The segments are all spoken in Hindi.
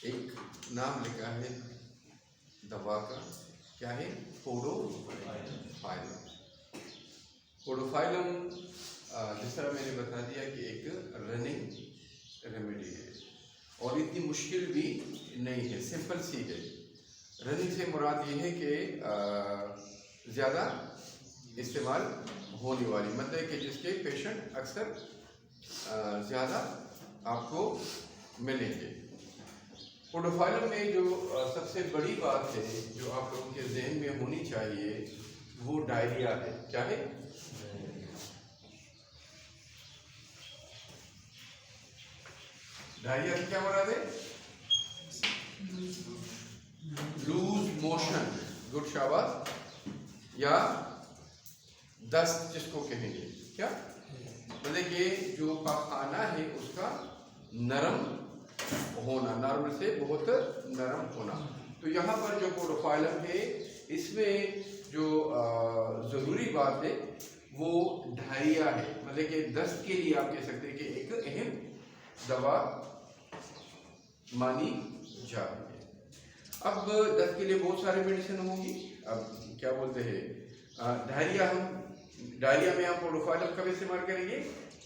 एक नाम लिखा है दवा का, क्या है? पोडोफाइलम। पोडोफाइलम जिस तरह मैंने बता दिया कि एक रनिंग रेमेडी है और इतनी मुश्किल भी नहीं है, सिंपल सी है। रनिंग से मुराद ये है कि ज़्यादा इस्तेमाल होने वाली, मतलब कि जिसके पेशेंट अक्सर ज़्यादा आपको मिलेंगे। पोडोफाइलम में जो सबसे बड़ी बात है जो आप लोगों के जहन में होनी चाहिए वो डायरिया है। क्या है? डायरिया से क्या मुराद है? लूज मोशन, गुड शाबाश, या दस्त जिसको कहेंगे। क्या मतलब कि जो पाखाना है उसका नरम होना, नॉर्मल से बहुत नरम होना। तो यहाँ पर जो पोडोफाइलम है इसमें जो ज़रूरी बात है वो डायरिया है, मतलब कि दस्त के लिए आप कह सकते हैं कि एक अहम दवा मानी जाती है। अब दस्त के लिए बहुत सारे मेडिसिन होंगी। अब क्या बोलते हैं, डायरिया में हम पोडोफाइलम कब इस्तेमाल करेंगे?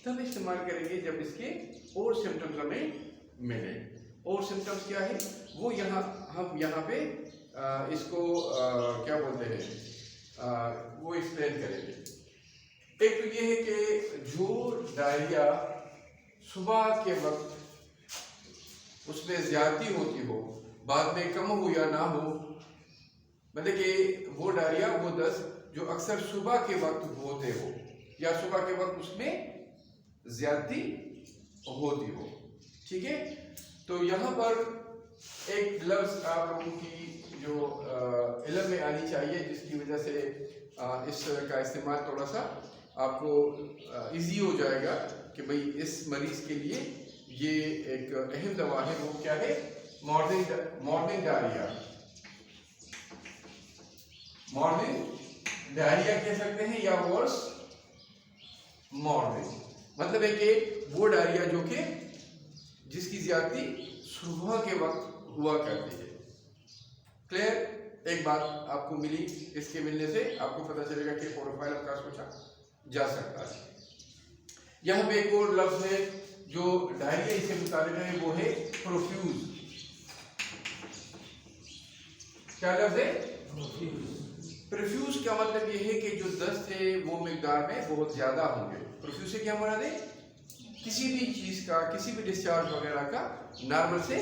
तब इस्तेमाल करेंगे जब इसके और सिम्टम्स हमें मिले। और सिम्टम्स क्या है वो हम यहाँ पे इसको क्या बोलते हैं वो एक्सप्लेन करेंगे। एक तो ये है कि जो डायरिया सुबह के वक्त उसमें ज्यादती होती हो, बाद में कम हो या ना हो, मतलब कि वो डायरिया, वो दस्त जो अक्सर सुबह के वक्त होते हो या सुबह के वक्त उसमें ज्यादती होती हो। ठीक है, तो यहाँ पर एक लफ्ज़ आप लोगों की जो इल्म में आनी चाहिए, जिसकी वजह से इस का इस्तेमाल थोड़ा सा आपको इजी हो जाएगा कि भाई इस मरीज़ के लिए ये एक अहम दवा है। वो क्या है? Morning diarrhoea. मॉर्निंग डायरिया कह सकते हैं या वर्स मॉर्निंग, मतलब है कि वो डायरिया जो कि जिसकी ज्यादती सुबह के वक्त हुआ करती है। क्लियर? एक बात आपको मिली, इसके मिलने से आपको पता चलेगा कि पोडोफाइलम का सोचा जा सकता है। यहाँ पे एक और लफ्ज है जो डायरिया इससे मुताबिक है, वो है प्रोफ्यूज। क्या लफ्ज है? प्रोफ्यूज का मतलब ये है कि जो दस्त है वो मिकदार में बहुत ज्यादा होंगे। प्रोफ्यूज से क्या मुराद है? किसी भी चीज का, किसी भी डिस्चार्ज वगैरह का नॉर्मल से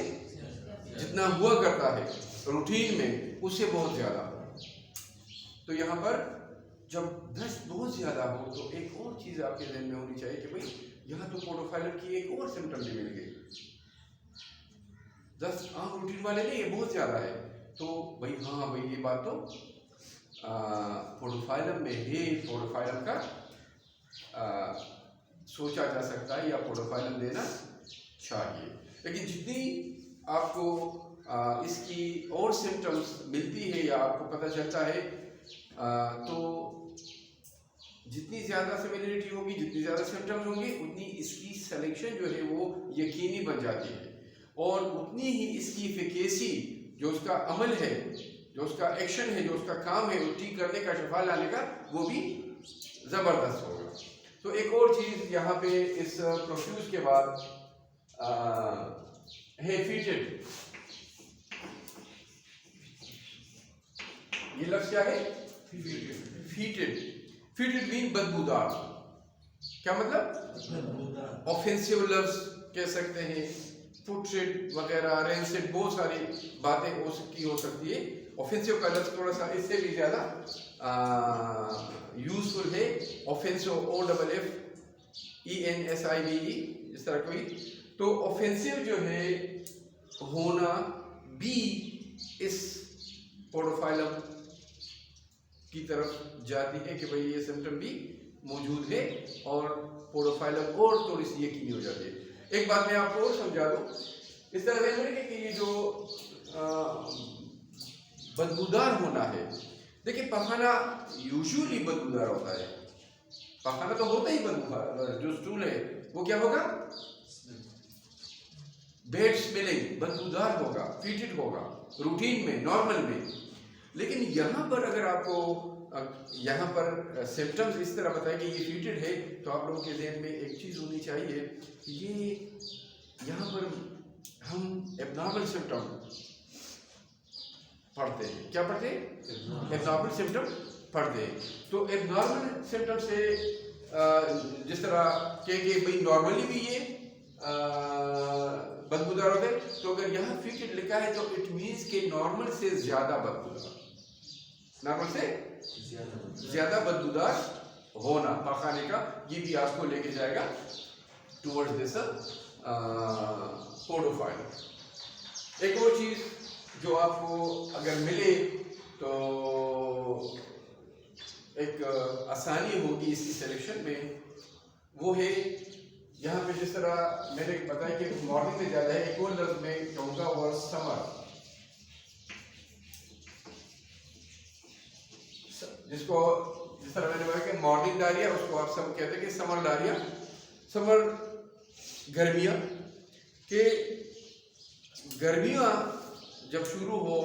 जितना हुआ करता है रूटीन में, उससे बहुत ज्यादा हो। तो यहाँ पर जब दस्त बहुत ज्यादा हो तो एक और चीज आपके ध्यान में होनी चाहिए कि भाई यहाँ तो पोडोफाइलम की एक और सिम्टम भी मिल गई। दस्त आम रूटीन वाले नहीं, ये बहुत ज्यादा है, तो भाई हाँ भाई ये बात तो पोडोफाइलम में है, पोडोफाइलम का सोचा जा सकता है या पोडोफाइलम देना चाहिए। लेकिन जितनी आपको इसकी और सिम्टम्स मिलती है या आपको पता चलता है, तो जितनी ज़्यादा सिमिलरिटी होगी, जितनी ज़्यादा सिम्टम्स होंगे, उतनी इसकी सिलेक्शन जो है वो यकीनी बन जाती है और उतनी ही इसकी इफिकेसी, जो उसका अमल है, जो उसका एक्शन है, जो उसका काम है, वो ठीक करने का, शफा लाने का, वो भी ज़बरदस्त होगा। तो एक और चीज़ यहाँ पे इस प्रोफ्यूज के बाद है फीटेड। ये लफ्ज़ क्या है? फीटेड। फीटेड मीन बदबूदार। क्या मतलब? ऑफेंसिव लफ्ज़ कह सकते हैं, पुट्रेड वगैरह, रेंसेड, बहुत सारी बातें हो सकती है। ऑफेंसिव का लफ्ज़ थोड़ा सा इससे भी ज़्यादा यूजफुल है। ऑफेंसिव, OFFENSIVE, इस तरह कोई। तो ऑफेंसिव जो है होना भी इस पोडोफाइलम की तरफ जाती है कि भाई ये सिम्टम भी मौजूद है और पोडोफाइलम और थोड़ी सी यकीनी हो जाती है। एक बात मैं आपको और समझा दूँ, इस तरह से कि ये जो बदबूदार होना है, देखिए पखाना यूजुअली बदबूदार होता है। पखाना तो होता ही बदबूदार, जो स्टूल है वो क्या होगा? बैड स्मेलिंग, बदबूदार होगा, फीटेड होगा रूटीन में, नॉर्मल में। लेकिन यहाँ पर अगर आपको यहाँ पर सिम्टम्स इस तरह बताए कि ये फीटेड है, तो आप लोगों के ज़हन में एक चीज़ होनी चाहिए कि ये यहाँ पर हम एबनॉर्मल सिम्टम पढ़ते हैं। क्या पढ़ते हैं? एबनॉर्मल सिम्टम पढ़ते हैं। तो एबनॉर्मल सिम्टम से जिस तरह कि भाई नॉर्मली भी ये बदबूदार होते हैं, तो अगर यहाँ फीटेड लिखा है तो इट मीन्स कि नॉर्मल से ज़्यादा बदबूदार, नॉर्मल से ज़्यादा बदबूदार होना पाखाने का, ये भी आपको लेके जाएगा टुवर्ड्स दिस पोडोफाइल। एक और चीज़ जो आपको अगर मिले तो एक आसानी होगी इसकी सिलेक्शन में, वो है यहाँ पे जिस तरह मैंने बताया कि मॉर्निंग में ज़्यादा है, एक और लफ्ज़ में कहूँगा वो समर, जिसको जिस तरह मैंने बताया कि मॉर्निंग डायरिया, उसको आप सब कहते हैं कि समर डायरिया। समर गर्मियाँ, कि गर्मियाँ जब शुरू हो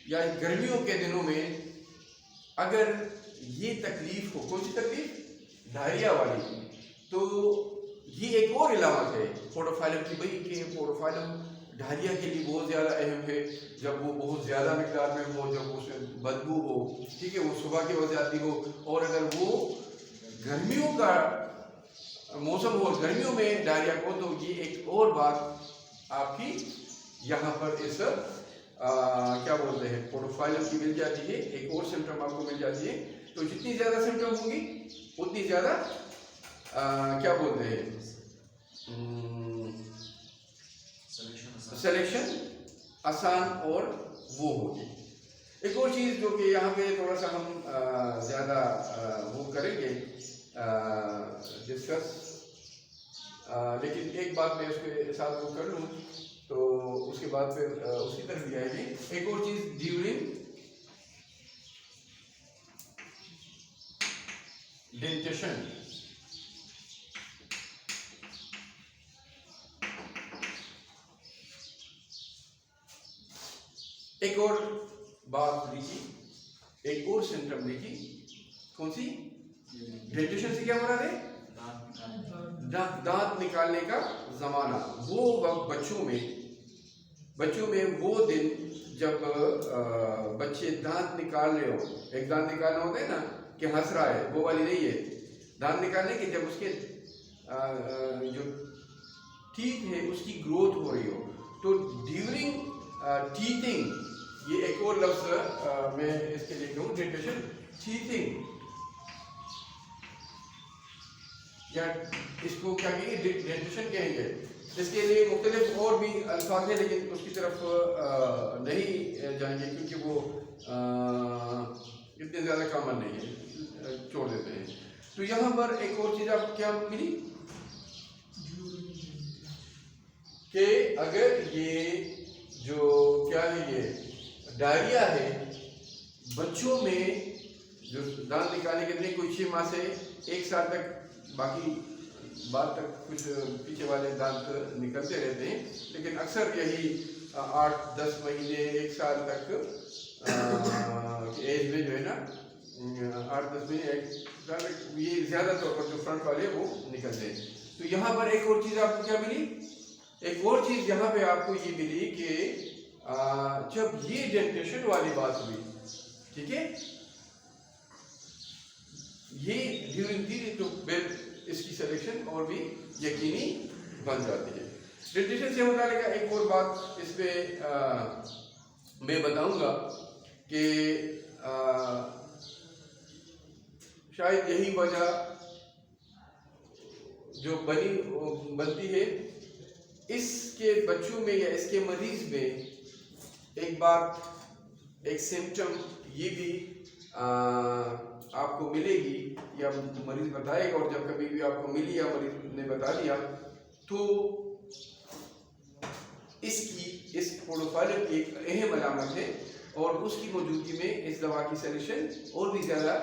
या गर्मियों के दिनों में अगर ये तकलीफ हो, कौन सी तकलीफ? डायरिया वाली, तो ये एक और इलामत है पोडोफाइलम की, भाई कि पोडोफाइलम डायरिया के लिए बहुत ज़्यादा अहम है। जब वो बहुत ज़्यादा मिकदार में हो, जब उसमें बदबू हो, ठीक है, वो सुबह की वजह आती हो, और अगर वो गर्मियों का मौसम हो, गर्मियों में डायरिया को, तो ये एक और बात आपकी यहाँ पर इस क्या बोलते हैं पोडोफाइलम की मिल जाती है, एक और सिम्टम आपको मिल जाती है। तो जितनी ज़्यादा सिम्टम होंगी उतनी ज़्यादा क्या बोलते हैं सिलेक्शन आसान और वो होगी। एक और चीज़ जो कि यहाँ पे थोड़ा सा हम ज़्यादा वो करेंगे डिस्कस, लेकिन एक बात मैं उसके साथ वो कर लूँ तो उसके बाद फिर उसकी तरफ भी आएंगे। एक और चीज़ ड्यूरिंग डेंटेशन, एक और बात लिखी, एक और सिम्टम लिखी, कौन सी? डेंटेशन से क्या मुराद है? दांत निकालने का जमाना। वो वक्त बच्चों में वो दिन जब बच्चे दांत निकाल रहे हो, एक दांत निकालना होता है ना कि हंस रहा है, वो वाली नहीं है, दांत निकालने के जब उसके जो टीथ है उसकी ग्रोथ हो रही हो, तो ड्यूरिंग टीथिंग, ये एक और लफ्ज़ मैं इसके लिए कहूँ डेंटेशन, टीथिंग, या इसको क्या कहेंगे? डेंटेशन कहेंगे। इसके लिए मुख्तलिफ और भी अल्फाज हैं, लेकिन उसकी तरफ नहीं जाएंगे क्योंकि वो इतने ज़्यादा कॉमन नहीं है, छोड़ देते हैं। तो यहाँ पर एक और चीज़ आपको क्या मिली कि अगर ये जो क्या है, ये डायरिया है, बच्चों में जो दांत निकालने के लिए कोई 6 माह से 1 साल तक, बाकी बाद तक कुछ पीछे वाले दांत निकलते रहते हैं, लेकिन अक्सर यही 8-10 महीने 1 साल तक एज में जो है ना 8-10 महीने 1 साल तक ये ज़्यादा तौर पर जो फ्रंट वाले वो निकलते हैं। तो यहाँ पर एक और चीज़ आपको क्या मिली? एक और चीज़ यहाँ पे आपको ये मिली कि जब ये डेंटेशन वाली बात हुई, ठीक है, ये ड्यूरिंग दी तो इसकी सिलेक्शन और भी यकीनी बन जाती है। डेंटेशन से होने का एक और बात इस पे मैं बताऊंगा कि शायद यही वजह जो बनती है इसके बच्चों में या इसके मरीज में, एक बात, एक सिम्टम ये भी आपको मिलेगी या मरीज बताएगा, और जब कभी भी आपको मिली या मरीज ने बता दिया तो इस पोडोफाइलम की एक अहम अलामत है, और उसकी मौजूदगी में इस दवा की सॉल्यूशन और भी ज़्यादा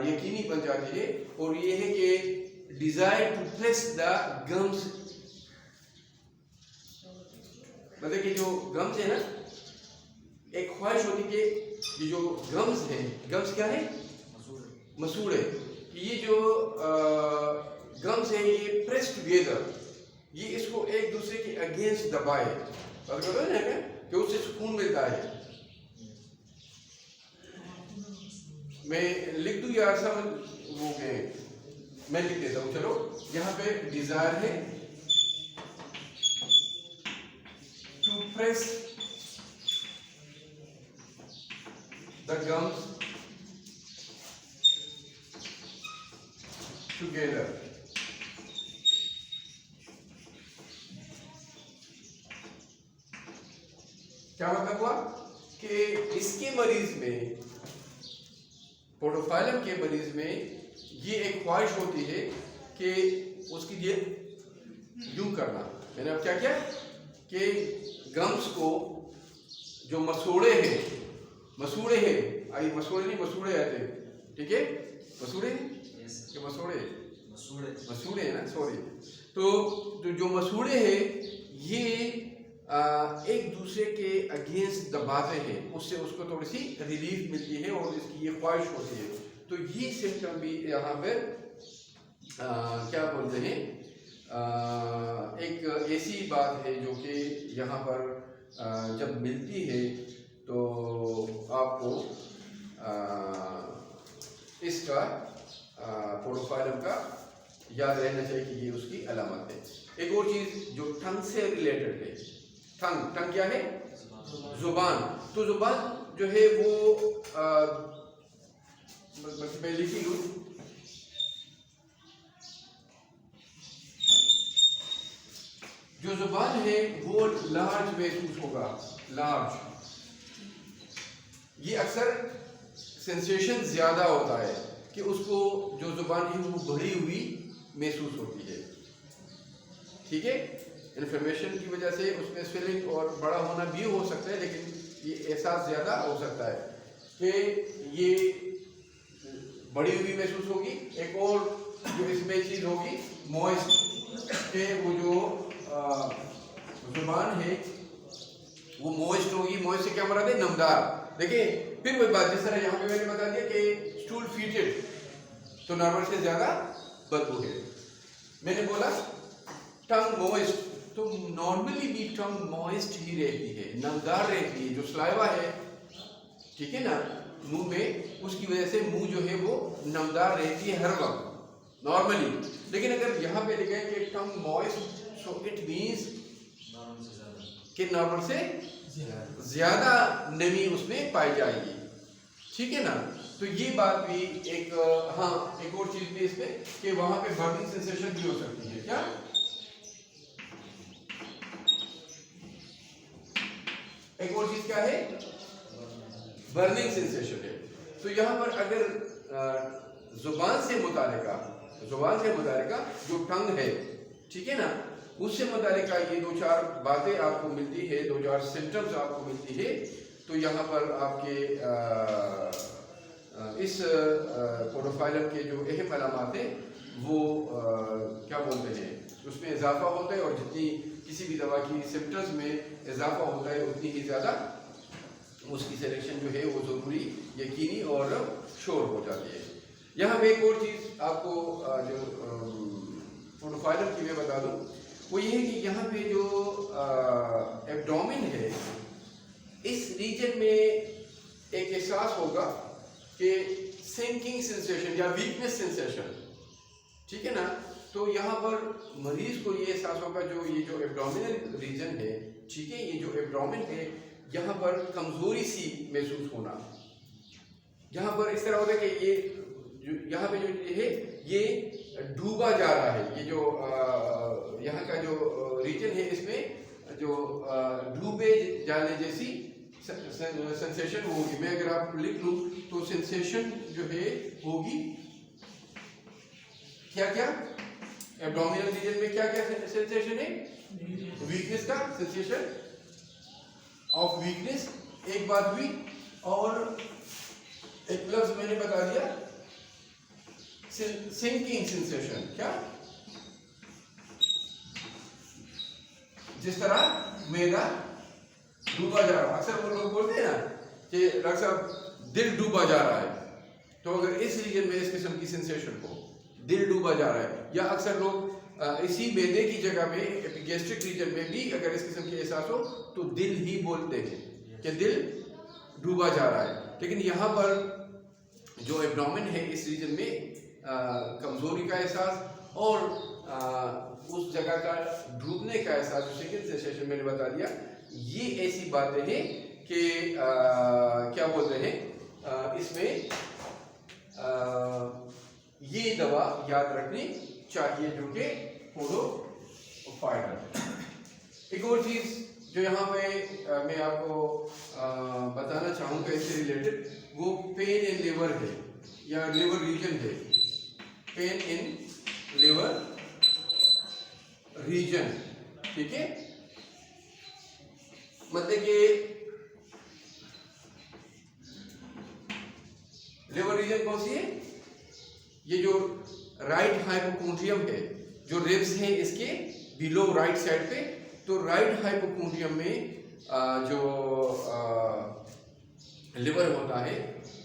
यकीनी बन जाती है, और ये है कि desire to press the gums मतलब कि जो गम्स है ना, एक ख्वाहिश होती कि ये जो गम्स है, गम्स क्या है, मसूड़े, ये जो गम्स है ये प्रेस टुगेदर, ये इसको एक दूसरे के अगेंस्ट दबाए, है ना कि उससे सुकून मिलता है। मैं लिख दूं यार सब वो मैं लिख देता हूँ। चलो यहाँ पे डिजायर है to press the gums together. क्या मतलब हुआ कि इसके मरीज में, पोर्टोफाइलम के मरीज में ये एक ख्वाहिश होती है कि उसकी ये यूं करना। मैंने अब क्या किया कि गम्स को जो मसूड़े हैं, आई मसूड़े नहीं, मसूड़े आते, ठीक है, मसूड़े के मसूड़े है ना, सॉरी। तो जो मसूड़े हैं ये एक दूसरे के अगेंस्ट दबाते हैं, उससे उसको थोड़ी सी रिलीफ मिलती है और इसकी ये ख्वाहिश होती है। तो ये सिम्टम भी यहाँ पर क्या बोलते हैं, एक ऐसी बात है जो कि यहाँ पर जब मिलती है तो आपको इसका पोर्टोफाइलम का याद रहना चाहिए कि ये उसकी अलामत है। एक और चीज़ जो टंग से रिलेटेड है, टंग क्या है, जुबान। तो जुबान जो है वो मैं लिखी लूँ, जो जुबान है वो लार्ज महसूस होगा, लार्ज। ये अक्सर सेंसेशन ज्यादा होता है कि उसको जो जुबान है वो बढ़ी हुई महसूस होती है, ठीक है। इन्फॉर्मेशन की वजह से उसमें स्वेलिंग और बड़ा होना भी हो सकता है, लेकिन ये एहसास ज़्यादा हो सकता है कि ये बड़ी हुई महसूस होगी। एक और जो इसमें चीज़ होगी मॉइस्ट, के वो जो जुबान है वो मॉइस्ट होगी। मॉइस्ट से क्या मराद है, नमदार। देखिए फिर वही बात, जिस तरह यहाँ पे मैंने बता दिया कि स्टूल फीटेड तो नॉर्मल से ज़्यादा बदबू है। मैंने बोला टंग मॉइस्ट, तो नॉर्मली भी टंग मॉइस्ट ही रहती है, नमदार रहती है। जो स्लाइवा है, ठीक है ना, मुंह में, उसकी वजह से मुंह जो है वो नमदार रहती है हर वक्त नॉर्मली। लेकिन अगर यहाँ पे लिखा है कि टंग मॉइस्ट, सो इट मीन्स कि नॉर्मल से ज्यादा नमी उसमें पाई जाएगी, ठीक है ना। तो ये बात भी एक, हाँ एक और चीज भी इसमें कि वहां पे बर्निंग सेंसेशन भी हो सकती है। क्या, एक और चीज क्या है, बर्निंग सेंसेशन है। तो यहाँ पर अगर जुबान से मुतालिका जो टंग है, ठीक है ना, उससे मुतालिका ये दो चार बातें आपको मिलती है, दो चार सिम्टम्स आपको मिलती है। तो यहाँ पर आपके इस पोर्टोफाइलम के जो अहम अलामात हैं वो क्या बोलते हैं, उसमें इजाफा होता है। और जितनी किसी भी दवा की सिम्टम्स में इजाफा होता है उतनी ही ज़्यादा उसकी सिलेक्शन जो है वो ज़रूरी, यकीनी और श्योर हो जाती है। यहाँ पे एक और चीज़ आपको जो पोर्टोफाइलम की मैं बता दूँ, वो ये है कि यहाँ पे जो एब्डोमेन है, इस रीजन में एक एहसास होगा कि सिंकिंग सेंसेशन या वीकनेस सेंसेशन, ठीक है ना। तो यहाँ पर मरीज को ये एहसास होगा, जो ये जो एब्डोमिनल रीजन है, ठीक है, ये जो एब्डोमेन है, यहाँ पर कमजोरी सी महसूस होना। यहाँ पर इस तरह होता है कि ये यहाँ पे जो है ये डूबा जा रहा है। ये जो यहाँ का जो रीजन है, इसमें जो डूबे जाने जैसी सेंसेशन होगी। मैं अगर आप लिख लूँ तो सेंसेशन जो है होगी क्या क्या, एब्डोमिनल रीजन में क्या क्या सेंसेशन है, वीकनेस का सेंसेशन ऑफ वीकनेस, एक बात हुई। और एक लफ्ज मैंने बता दिया, सिंकिंग सेंसेशन। क्या, जिस तरह मेरा डूबा जा रहा है। अक्सर वो लोग बोलते हैं ना कि डॉक्टर साहब दिल डूबा जा रहा है, तो अगर इस रीजन में इस किस्म की सेंसेशन हो, दिल डूबा जा रहा है, या अक्सर लोग इसी मैदे की जगह पे एपिगैस्ट्रिक रीजन में भी अगर इस किस्म के एहसास हो तो दिल ही बोलते हैं कि दिल डूबा जा रहा है। लेकिन यहाँ पर जो एब्डोमेन है इस रीजन में कमजोरी का एहसास और उस जगह का डूबने का एहसास, जो सेकंड सेंसेशन मैंने बता दिया, ये ऐसी बातें हैं कि क्या बोलते हैं इसमें ये दवा याद रखनी चाहिए जो कि पोडोफाइलम। एक और चीज जो यहाँ पे मैं आपको बताना चाहूँगा इससे रिलेटेड, वो पेन इन लिवर है या लिवर रीजन है। पेन इन लिवर रीजन, ठीक है, मतलब कि लिवर रीजन कौन सी है? ये जो राइट हाइपोकोंड्रियम है, जो रिब्स है इसके बिलो राइट साइड पे, तो राइट हाइपोकोंड्रियम में जो लिवर होता है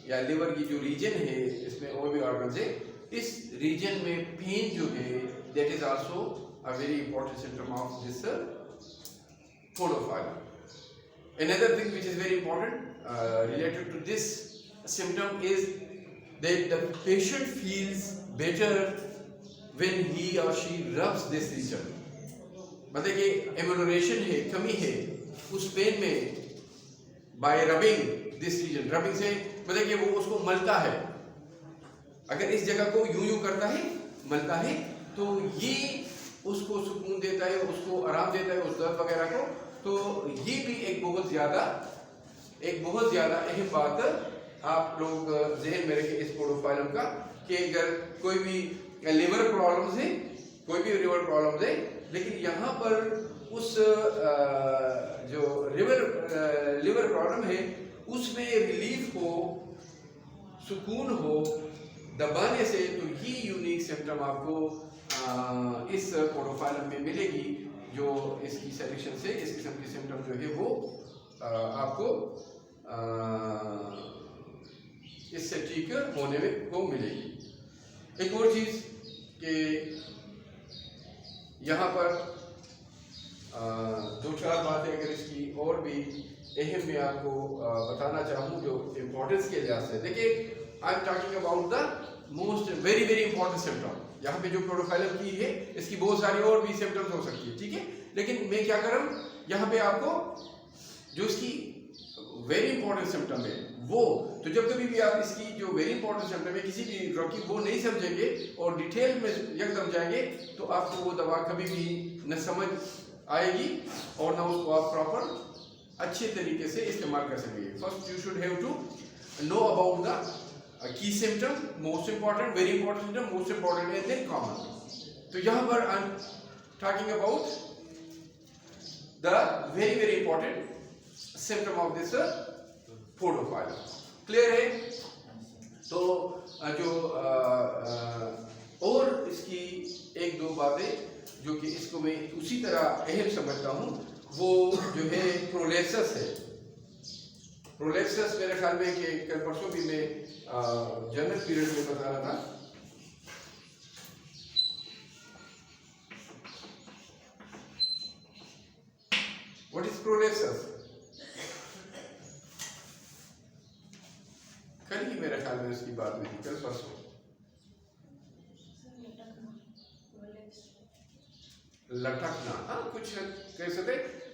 या लिवर की जो रीजन है, इसमें और भी ऑर्गन्स है, इस रीजन में पेन जो है that is also a very important symptom of this podophyllum. Another thing which is very important related to this symptom is that the patient feels better when he or she rubs this region. मतलब कि एमोलरेशन है, कमी है उस पेन में by rubbing this region। Rubbing से मतलब कि वो उसको मलता है, अगर इस जगह को यूं यूं करता है, मलता है, तो ये उसको सुकून देता है, उसको आराम देता है उस दर्द वगैरह को। तो ये भी एक बहुत ज़्यादा अहम बात आप लोग ज़हन में रखें इस पोडोफाइलम का, कि अगर कोई भी लिवर प्रॉब्लम्स है, लेकिन यहाँ पर उस जो लिवर प्रॉब्लम है उसमें रिलीफ हो, सुकून हो दबाने से, तो ये यूनिक सिम्टम आपको इस पोडोफाइलम में मिलेगी, जो इसकी सिलेक्शन से इस किस्म की सिम्टम जो है वो आपको इससे ठीक होने में को मिलेगी। एक और चीज़ कि यहाँ पर दो चार बातें अगर इसकी और भी अहम मैं आपको बताना चाहूँ जो इम्पोर्टेंस के लिहाज से। देखिए, आई am talking about the most very important symptom. यहाँ पे जो पोडोफाइलम की है इसकी बहुत सारी और भी सिम्टम्स हो सकती है, ठीक है, लेकिन मैं क्या कर रहा हूँ यहाँ पे आपको जो इसकी वेरी इंपॉर्टेंट सिम्टम है वो, तो जब कभी भी आप इसकी जो वेरी इंपॉर्टेंट सिम्टम है किसी भी ड्रग की वो नहीं समझेंगे और डिटेल में एकदम जाएंगे तो आपको वो दवा कभी भी न समझ आएगी और ना उसको आप प्रॉपर अच्छे तरीके से इस्तेमाल कर सकेंगे। First you should have to know about the key symptom, most important, very important symptom, most important and then common. तो यहाँ पर I am talking about the very important symptom of this podophyllum. Clear है? तो जो और इसकी एक दो बातें जो कि इसको मैं उसी तरह अहम समझता हूँ, वो जो है प्रोलेप्सिस है। प्रोलेप्सिस मेरे ख्याल में कि कल परसों भी मैं जनरल पीरियड में बता रहा था। What is prolepsis? कल ही मेरे ख्याल में उसकी बात हुई थी, कल परसों। लटकना, हाँ कुछ कह सकते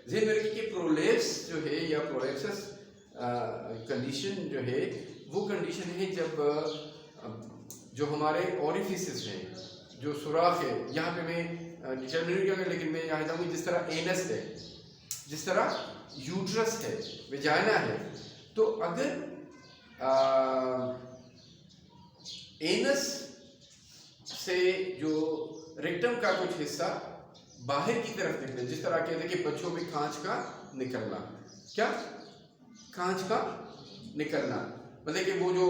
ज़हन में रखिए कि प्रोलेप्स जो है या प्रोलेप्सिस कंडीशन जो है वो कंडीशन है जब जो हमारे ओरिफिसेस हैं, जो सुराख है, यहाँ पे मैं डिटर्मिनेट लेकिन मैं यहाँ जाऊँगी, जिस तरह एनस है, जिस तरह यूट्रस है, वेजाइना है, तो अगर एनस से जो रेक्टम का कुछ हिस्सा बाहर की तरफ निकले, जिस तरह कहते हैं कि बच्चों में कांच का निकलना, क्या कांच का निकलना, मतलब कि वो जो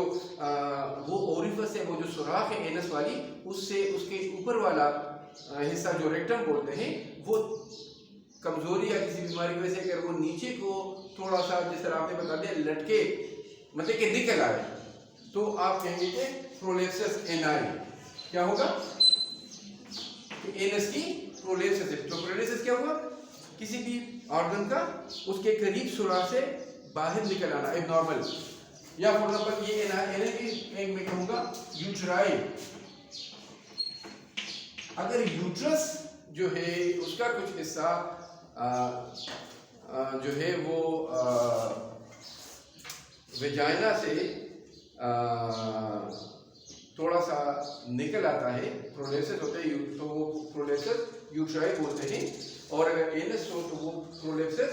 वो ओरिफिस है, वो जो सुराख है एनस वाली, उससे उसके ऊपर वाला हिस्सा जो रेक्टम बोलते हैं वो कमजोरी या किसी बीमारी की वजह से अगर वो नीचे को थोड़ा सा, जिस तरह आपने बता दिया, लटके, मतलब कि निकल आए, तो आप कहेंगे कि प्रोलेप्सिस एनआई। क्या होगा? एनएस की प्रोलेप्सिस है। तो प्रोलेप्सिस क्या हुआ? किसी भी ऑर्गन का उसके करीब सुराख से बाहर निकल आना, एबनॉर्मल। या फॉर एग्जांपल ये एनआई की एक मैं कहूंगा यूट्राई। अगर यूट्रस जो है उसका कुछ हिस्सा जो है वो वेजाइना से थोड़ा सा निकल आता है, प्रोलेप्सिस होते हैं, तो वो प्रोलेप्सिस यूट्राई बोलते हैं। और अगर एनएस हो तो वो प्रोलेप्सिस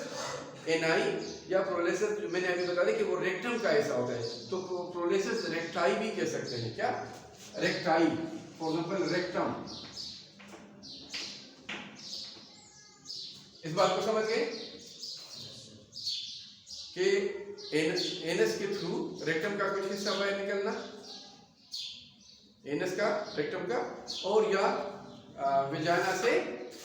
एनआई या प्रोलेप्सिस, मैंने अभी बता दिया कि वो रेक्टम का ऐसा होता है, तो प्रोलेप्सिस रेक्टाई भी कह सकते हैं। क्या? Recti, for example rectum. इस बात को समझ गए कि एनएस के थ्रू रेक्टम का कुछ हिस्सा बाहर निकलना, एनएस का, रेक्टम का, और या वेजाइना से,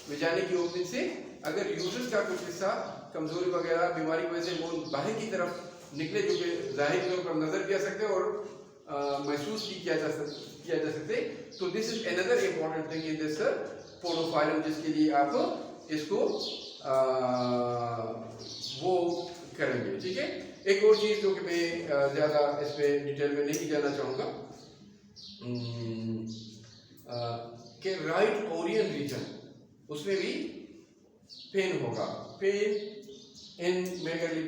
वेजाइना की ओपनिंग से अगर यूट्रस का कुछ हिस्सा कमजोरी वगैरह बीमारी की वजह से वो बाहर की तरफ निकले, जो कि जाहिर तौर पर नजर भी आ सकते हैं और महसूस भी किया जा सकते, तो this is another important thing in this podophyllum, जिसके लिए आप इसको वो करेंगे। ठीक है। एक और चीज जो कि मैं ज्यादा इस पे डिटेल में नहीं जाना चाहूंगा कि राइट ओरियन रीजन, उसमें भी पेन होगा। पेन इन मेगाली,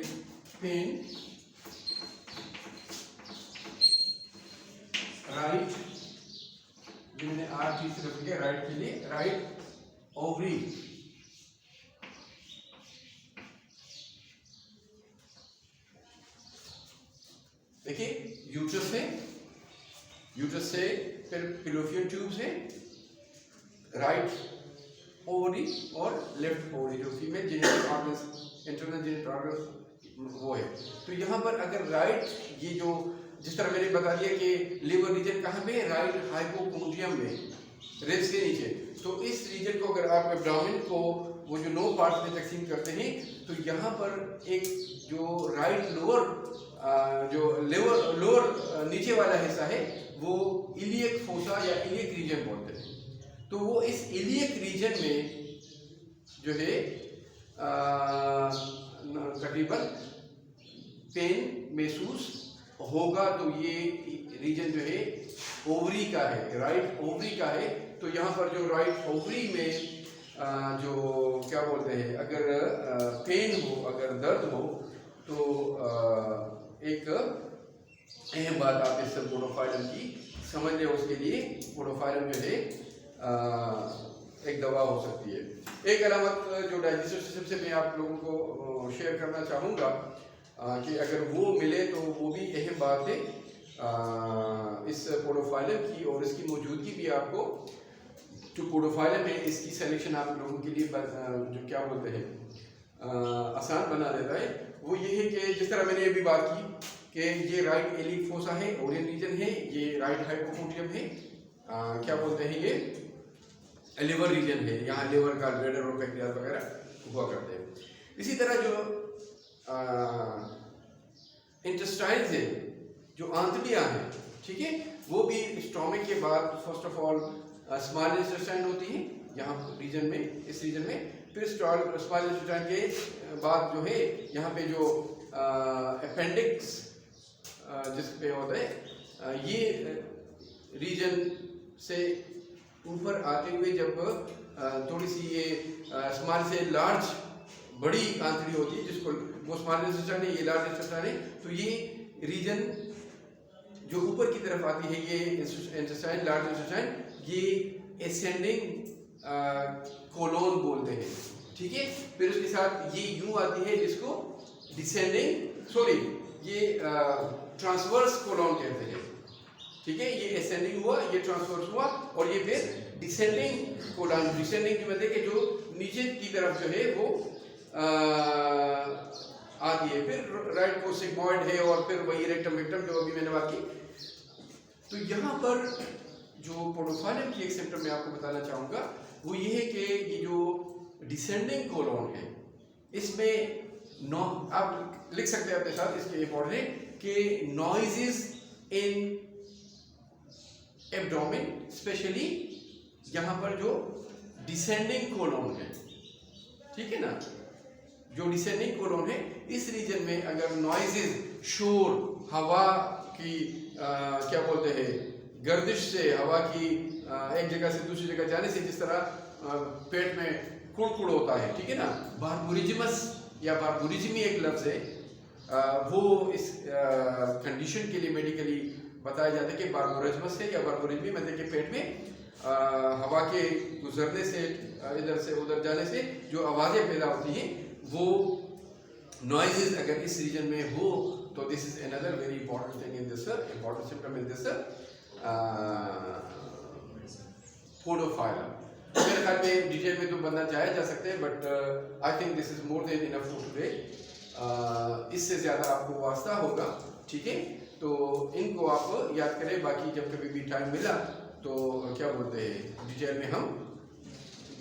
पेन राइट, मैंने आर चीज सिर्फ लिखा राइट के लिए, राइट ओवरी। देखिए यूट्रस से फिर फिलोपियन ट्यूब से राइट ओवरी और लेफ्ट ओवरी, जो female genital organs, internal genital organs वो है। तो यहाँ पर अगर राइट, ये जो जिस तरह मैंने बता दिया कि लिवर रीजन कहाँ पे है, राइट हाइपोकोन्ड्रियम में, रिब्स के नीचे, तो इस रीजन को अगर आप एब्डोमेन को वो जो 9 पार्ट्स में तकसीम करते हैं, तो यहाँ पर एक जो राइट लोअर जो लोअर नीचे वाला हिस्सा है वो इलियक फोसा या इलियक रीजन बोलते हैं। तो वो इस इलियक रीजन में जो है तकरीबन पेन महसूस होगा। तो ये रीजन जो है ओवरी का है, राइट ओवरी का है। तो यहाँ पर जो राइट ओवरी में जो क्या बोलते हैं, अगर पेन हो, अगर दर्द हो, तो एक अहम बात आप इस पोडोफाइलम की समझ लें, उसके लिए पोडोफाइलम जो है एक दवा हो सकती है। एक अलामत जो डाइजेस्टिव सिस्टम से मैं आप लोगों को शेयर करना चाहूँगा कि अगर वो मिले तो वो भी अहम बात है इस पोडोफाइलम की, और इसकी मौजूदगी भी आपको, जो पोडोफाइलम है इसकी सिलेक्शन आप लोगों के लिए जो क्या बोलते हैं आसान बना देता है। वो ये है कि जिस तरह मैंने अभी बात की कि ये राइट इलियक फोसा है, ओरियन रीजन है, ये राइट हाइपोकोन्ड्रियम है, क्या बोलते हैं, ये लिवर रीजन है, यहाँ लिवर का ब्लडर और पैंक्रियाज वगैरह हुआ करते हैं। इसी तरह जो इंटेस्टाइन्स है, जो आंतड़ियाँ हैं, ठीक है, वो भी स्टोमक के बाद first of all small intestine होती है यहाँ रीजन में, इस रीजन में, फिर स्मॉल इंटेस्टाइन के बाद जो है यहाँ पे जो अपेंडिक्स जिस पे होता है, ये रीजन से ऊपर आते हुए जब थोड़ी सी ये स्मॉल से लार्ज बड़ी आंतड़ी होती है, जिसको वो स्मॉल इंटेस्टाइन है, ये लार्ज इंटेस्टाइन है, तो ये रीजन जो ऊपर की तरफ आती है, ये इंटेस्टाइन, लार्ज इंटेस्टाइन, ये एसेंडिंग कोलोन बोलते हैं। ठीक है। फिर उसके साथ ये यूं आती है जिसको डिसेंडिंग, सॉरी, ये ट्रांसवर्स कोलोन कहते हैं। ठीक है। ये एसेंडिंग हुआ, ये ट्रांसवर्स हुआ, और ये फिर डिसेंडिंग कोलोन। डिसेंडिंग की मतलब कि जो नीचे की तरफ जो है वो आती है। फिर राइट को सिग्मॉइड है, और फिर वही रेक्टम विक्टम जो अभी मैंने बात की। तो यहाँ पर जो पोडोफाइलम की एक सिम्टम मैं आपको बताना चाहूँगा वो ये है कि ये जो डिसेंडिंग कोलोन है, इसमें नो आप लिख सकते हैं अपने साथ, इसके इंपॉर्टेंट है कि नॉइजेस इन एब्डोमेन, स्पेशली यहाँ पर जो डिसेंडिंग कोलोन है, ठीक है ना, जो डिसेंडिंग कोलोन है इस रीजन में अगर नॉइजेस, शोर, हवा की क्या बोलते हैं, गर्दिश से, हवा की एक जगह से दूसरी जगह जाने से जिस तरह पेट में कुड़कुड़ होता है, ठीक है ना, बार्बोरिज्मस या बार्बोरिज्मी एक लफ्ज़ है, वो इस कंडीशन के लिए मेडिकली बताया जाता है कि बार्बोरिज्मस है या बार्बोरिज्मी, मतलब कि पेट में हवा के गुजरने से, इधर से उधर जाने से जो आवाज़ें पैदा होती हैं, वो नॉइजेस अगर इस रीजन में हो तो this is another very important thing in this, important symptom in this podophyllum. मेरे ख्याल में डिटेल में तो बनना चाहे जा सकते हैं, but I think this is more than enough for today. इससे ज़्यादा आपको वास्ता होगा, ठीक है, तो इनको आप याद करें, बाकी जब कभी भी टाइम मिला तो क्या बोलते हैं डिटेल में हम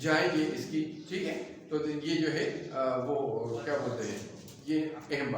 जाएंगे इसकी, ठीक है। तो ये जो है वो क्या बोलते हैं, ये अहम बात